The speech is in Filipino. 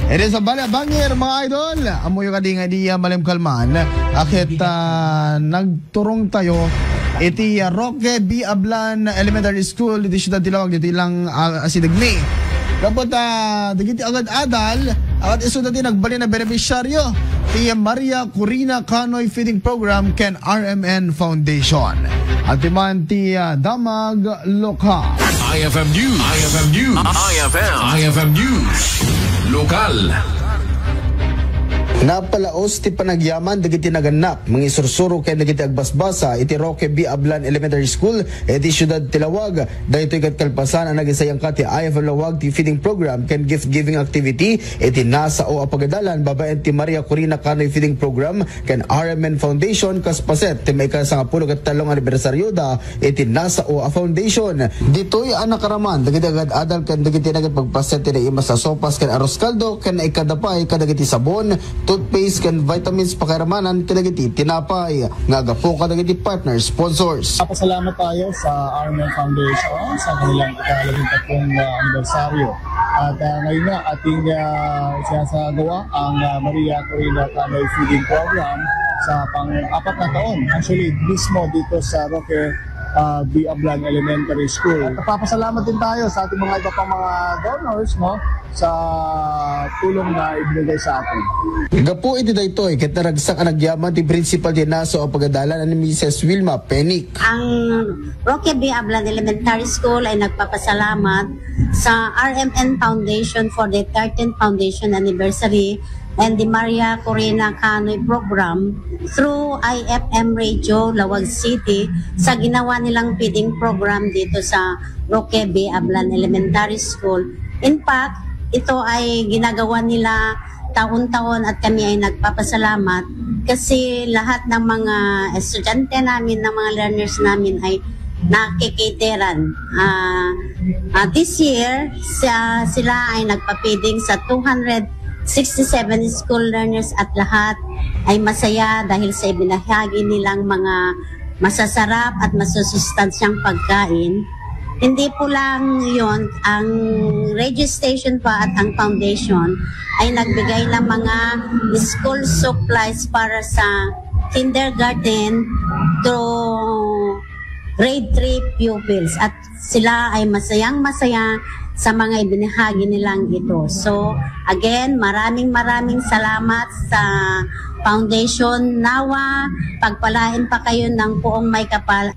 Ere sa bangir mga idol, amoy ka di nga di malim kalman. Akit nagturong tayo iti Roque B. Ablan Elementary School iti siyudad Tilawag dito ilang asidagni. Kapot digiti agad adal at iso dati nagbali na beneficiaryo ti Maria Corina Canoy Feeding Program ken RMN Foundation. At timan ti Damag Lokal. IFM News. IFM News. IFM News. Lokal. Napalaos ti panagyaman dagiti naganap mga isursuro kay dagiti agbasbasa iti Roque B. Ablan Elementary School iti siyudad Tilawag daytoy ket kalpasan ang nagisayang ka ti IFM Lawag ti feeding program ken gift giving activity iti nasa o apagadalan babaen ti Maria Corina Canoy Feeding Program ken RMN Foundation kaspaset ti may kasangapulo ket talong anibersaryo da iti nasa o foundation ditoy ang nakaraman dagiti agad adal ken dagiti nagpagpaset ti imas sa sopas ken aros kaldo ken ikadapay kadagiti sabon toothpaste ken vitamins pakiramanan kadagiti tinapay nga gapo kadagiti partner sponsors. Pasalamat tayo sa RMN Foundation sa kanilang ika-13 anibersaryo. At ngayon nga ating sinasagawa ang Maria Corina Canoy Feeding Program sa pang-apat na taon. Actually, mismo dito sa Roque B. Ablan Elementary School. At papasalamat din tayo sa ating mga iba pang mga donors, no, sa tulong na ibinigay sa atin. Gapo iti daytoy ket naragsak ang nagyaman ti principal di naso o pagadalan ni Mrs. Wilma Penic. Ang Roque B. Ablan Elementary School ay nagpapasalamat sa RMN Foundation for the 13th Foundation Anniversary and the Maria Corina Canoy Program through IFM Radio Lawag City sa ginawa nilang feeding program dito sa Roque B. Ablan Elementary School. In fact, ito ay ginagawa nila taon-taon at kami ay nagpapasalamat kasi lahat ng mga estudyante namin, ng mga learners namin ay nakikiteran. This year, sila ay nagpa-feeding sa 267 school learners at lahat ay masaya dahil sa ibinahagi nilang mga masasarap at masusustansyang pagkain. Hindi po lang yon, ang radio station pa at ang foundation ay nagbigay ng mga school supplies para sa kindergarten to grade 3 pupils at sila ay masayang-masaya sa mga ibinahagi nilang ito. So again, maraming salamat sa foundation. Nawa, pagpalain pa kayo ng poong may kapal.